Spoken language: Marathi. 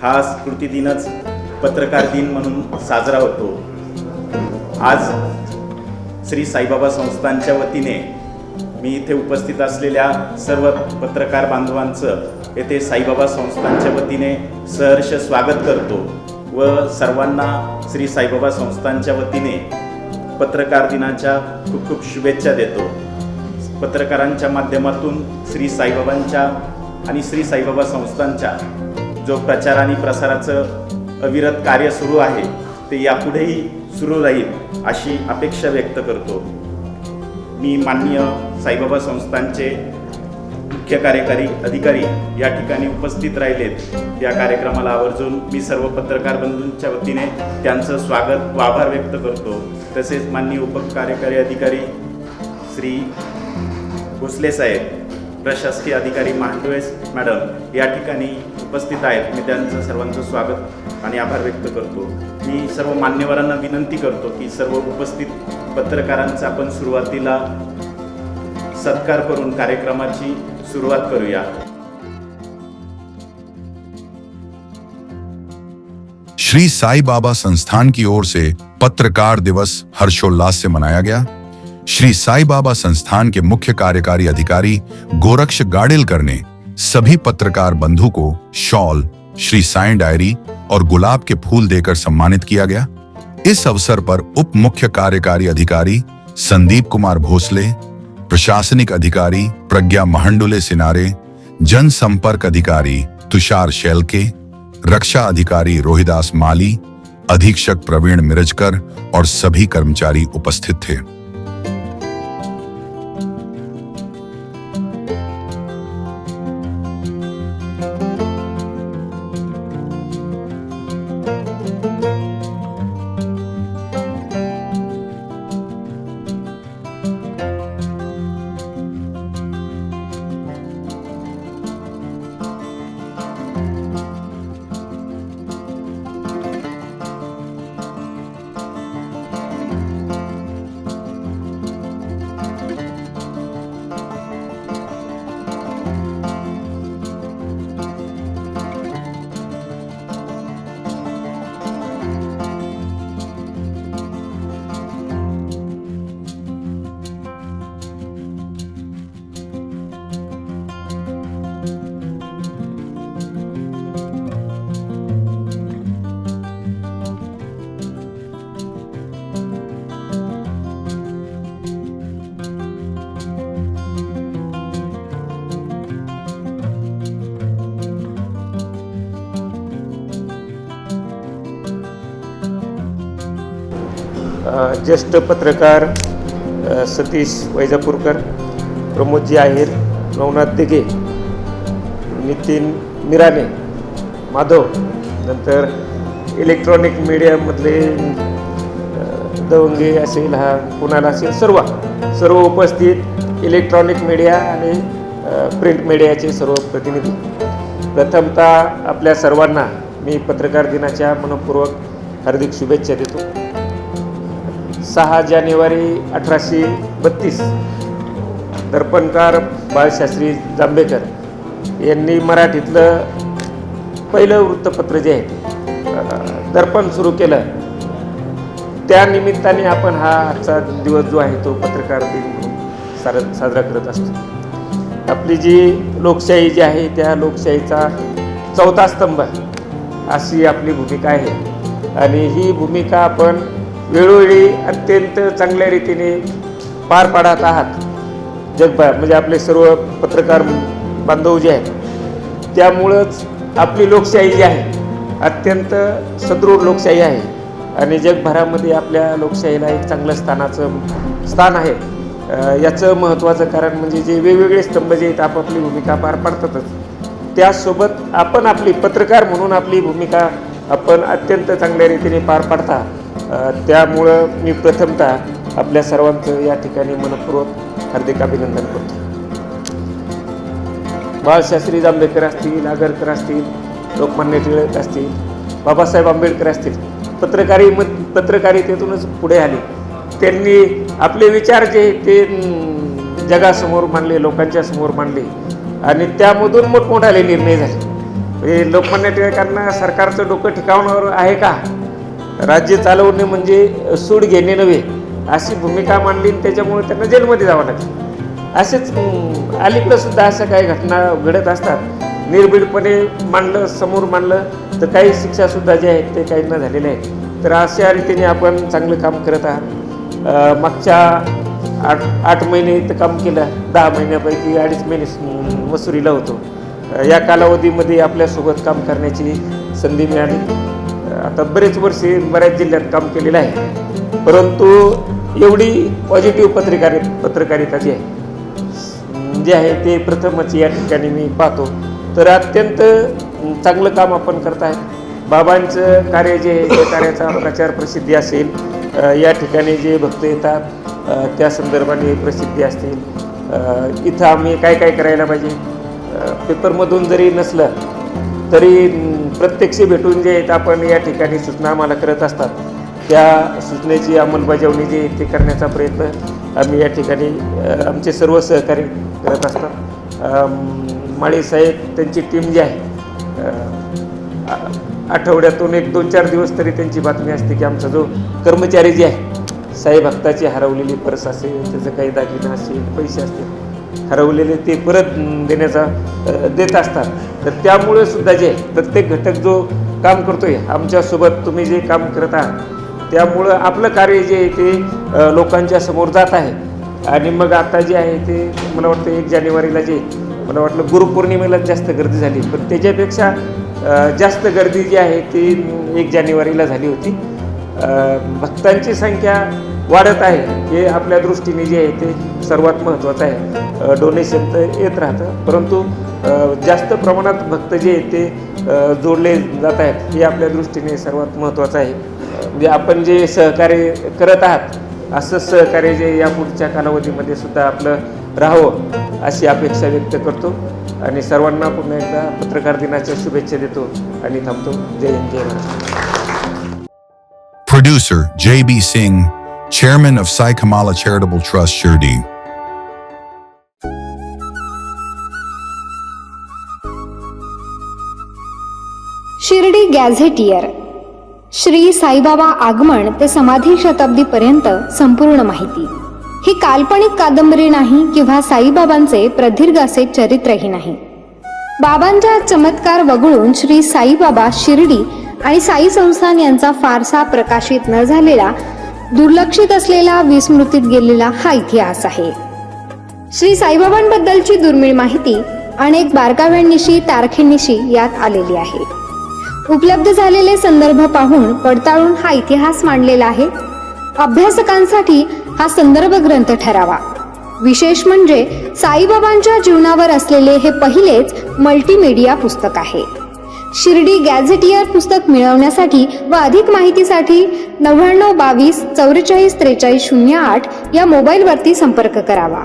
हा स्मृतिदिनच पत्रकार दिन म्हणून साजरा होतो। आज श्री साईबाबा संस्थानच्या वतीने मी इथे उपस्थित असलेल्या सर्व पत्रकार बांधवांचं येथे साईबाबा संस्थानच्या वतीने सहर्ष स्वागत करतो व सर्वांना श्री साईबाबा संस्थानच्या वतीने पत्रकार दिनाच्या खूप खूप शुभेच्छा देतो। पत्रकारांच्या माध्यमातून श्री साईबाबांच्या आणि श्री साईबाबा संस्थानच्या जो प्रचार आणि प्रसाराचं अविरत कार्य सुरू आहे ते यापुढेही सुरू राहील अशी अपेक्षा व्यक्त करतो। मी माननीय साईबाबा संस्थानचे मुख्य कार्यकारी अधिकारी या ठिकाणी उपस्थित राहिलेत। या कार्यक्रमाला आवर्जून मी सर्व पत्रकार बंधूंच्या वतीने त्यांचं स्वागत व आभार व्यक्त करतो। तसेच माननीय उपकार्यकारी अधिकारी श्री भोसले साहेब, प्रशासकीय अधिकारी महांडोळे मॅडम या ठिकाणी उपस्थित आहेत। मी त्यांचं सर्वांचं स्वागत आणि आभार व्यक्त करतो। मी सर्व मान्यवरांना विनंती करतो की सर्व उपस्थित पत्रकारांचा आपण सुरुवातीला सत्कार करून कार्यक्रमाची सुरुवात करूया। श्री साई बाबा संस्थान की ओर से पत्रकार दिवस हर्षोल्लास से मनाया गया। श्री साई बाबा संस्थान के मुख्य कार्यकारी अधिकारी गोरक्ष गाडेलकर ने सभी पत्रकार बंधु को शॉल, श्री साई डायरी और गुलाब के फूल देकर सम्मानित किया गया। इस अवसर पर उप मुख्य कार्यकारी अधिकारी संदीप कुमार भोसले, प्रशासनिक अधिकारी प्रज्ञा महांडुले सिनारे, जनसंपर्क अधिकारी तुषार शेलके, रक्षा अधिकारी रोहिदास माली, अधीक्षक प्रवीण मिरजकर और सभी कर्मचारी उपस्थित थे। ज्येष्ठ पत्रकार सतीश वैजापूरकर, प्रमोदजी आहेर, नवनाथ दिघे, नितीन मिराने, माधव, नंतर इलेक्ट्रॉनिक मीडियामधले दवंगे असेल, हा कुणाला असेल, सर्व उपस्थित इलेक्ट्रॉनिक मीडिया आणि प्रिंट मीडियाचे सर्व प्रतिनिधी, प्रथमतः आपल्या सर्वांना मी पत्रकार दिनाच्या मनपूर्वक हार्दिक शुभेच्छा देतो। 6 जानेवारी 1832 दर्पणकार बाळशास्त्री जांभेकर यांनी मराठीतलं पहिलं वृत्तपत्र जे आहे दर्पण सुरू केलं। त्या निमित्ताने आपण हा आजचा दिवस जो आहे तो पत्रकार दिन म्हणून साजरा करत असतो। आपली जी लोकशाही जी आहे त्या लोकशाहीचा 4था स्तंभ अशी आपली भूमिका आहे आणि ही भूमिका आपण वेळोवेळी अत्यंत चांगल्या रीतीने पार पाडत आहात जगभर, म्हणजे आपले सर्व पत्रकार बांधव जे आहेत। त्यामुळंच आपली लोकशाही जी आहे अत्यंत सदृढ लोकशाही आहे आणि जगभरामध्ये आपल्या लोकशाहीला एक चांगलं स्थान आहे। याचं महत्त्वाचं कारण म्हणजे जे वेगवेगळे स्तंभ जे आहेत आपापली भूमिका पार पाडतातच, त्यासोबत आपण आपली पत्रकार म्हणून आपली भूमिका आपण अत्यंत चांगल्या रीतीने पार पाडता। त्यामुळं मी प्रथमतः आपल्या सर्वांचं या ठिकाणी मनपूर्वक हार्दिक अभिनंदन करतो। बाळशास्त्री जांभेकर असतील, आगरकर असतील, लोकमान्य टिळक असतील, बाबासाहेब आंबेडकर असतील, पत्रकारितेतूनच पुढे आले। त्यांनी आपले विचार जे ते जगासमोर मांडले, लोकांच्या समोर मांडले आणि त्यामधून मोठमोठाले निर्णय झाले हे लोकमान्य टिळकांना सरकारचं डोकं ठिकाणावर आहे का, राज्य चालवणे म्हणजे सूड घेणे नव्हे अशी भूमिका मांडली, त्याच्यामुळे त्यांना जेलमध्ये जावं लागतं. असेच अलीकडं सुद्धा अशा काही घटना घडत असतात. निर्भीडपणे मांडलं, समोर मांडलं तर काही शिक्षासुद्धा जे आहेत ते काहींना झालेले आहेत. तर अशा रीतीने आपण चांगलं काम करत आहात. मागच्या 8 महिने इथं काम केलं, 10 महिन्यापैकी 2.5 महिने मसुरीला होतो. या कालावधीमध्ये आपल्यासोबत काम करण्याची संधी मिळाली. आता बरेच वर्षे बऱ्याच जिल्ह्यात काम केलेलं आहे, परंतु एवढी पॉझिटिव्ह पत्रकारिता जी आहे ते प्रथमच या ठिकाणी मी पाहतो. तर अत्यंत चांगलं काम आपण करत आहे. बाबांचं कार्य जे आहे त्या कार्याचा प्रचार प्रसिद्धी असेल, या ठिकाणी जे भक्त येतात त्या संदर्भाने प्रसिद्धी असतील, इथं आम्ही काय काय करायला पाहिजे, पेपरमधून जरी नसलं तरी प्रत्यक्ष भेटून जे आहेत आपण या ठिकाणी सूचना आम्हाला करत असतात, त्या सूचनेची अंमलबजावणी जी आहे ते करण्याचा प्रयत्न आम्ही या ठिकाणी आमचे सर्व सहकारी करत असतात. माळीसाहेब त्यांची टीम जी आहे आठवड्यातून 1-2-4 दिवस तरी त्यांची बातमी असते की आमचा जो कर्मचारी जे आहे, साई भक्ताची हरवलेली पर्स असेल, त्याचं काही दागिना असेल, पैसे असतील हरवलेले ते परत देत असतात. तर त्यामुळे सुद्धा जे प्रत्येक घटक जो काम करतोय आमच्यासोबत, तुम्ही जे काम करत आहात त्यामुळं आपलं कार्य जे आहे ते लोकांच्या समोर जात आहे. आणि मग आता जे आहे ते मला वाटतं 1 जानेवारीला जे मला वाटलं गुरुपौर्णिमेला जास्त गर्दी झाली, पण त्याच्यापेक्षा जास्त गर्दी जी आहे ती 1 जानेवारीला झाली होती. भक्तांची संख्या वाढत आहे हे आपल्या दृष्टीने जे आहे ते सर्वात महत्त्वाचं आहे. डोनेशन तर येत राहतं, परंतु जास्त प्रमाणात भक्त जे आहेत ते जोडले जात आहेत हे आपल्या दृष्टीने सर्वात महत्त्वाचं आहे. म्हणजे आपण जे सहकार्य करत आहात असंच सहकार्य जे या पुढच्या कालावधीमध्ये सुद्धा आपलं राहावं अशी अपेक्षा व्यक्त करतो. आणि सर्वांना पुन्हा एकदा पत्रकार दिनाच्या शुभेच्छा देतो आणि थांबतो. जय हिंद, जय Maharashtra. Producer J.B. Singh, Chairman of Sai Kamala Charitable Trust, Shirdi. Shirdi gazetteer. Shri Saibaba आगमन ते समाधी शताब्दीपर्यंत संपूर्ण माहिती. ही काल्पनिक कादंबरी नाही किंवा साईबाबांचे प्रदीर्घ असे चरित्रही नाही. बाबांच्या चमत्कार वगळून श्री साईबाबा शिर्डी आणि साई संस्थान यांचा फारसा प्रकाशित न झालेला, दुर्लक्षित असलेला, विस्मृतीत गेलेला हा इतिहास आहे. श्री साईबाबांबद्दलची दुर्मिळ माहिती अनेक बारकाव्यांनिशी, तारखेनिशी यात आलेली आहे. उपलब्ध झालेले संदर्भ पाहून पडताळून हा इतिहास मांडलेला आहे. अभ्यासकांसाठी हा संदर्भ ग्रंथ ठरावा. विशेष म्हणजे साईबाबांच्या जीवनावर असलेले हे पहिलेच मल्टीमीडिया पुस्तक आहे. शिर्डी गॅझेटियर पुस्तक मिळवण्यासाठी व अधिक माहितीसाठी 99 22 44 43 08 या मोबाईलवरती संपर्क करावा.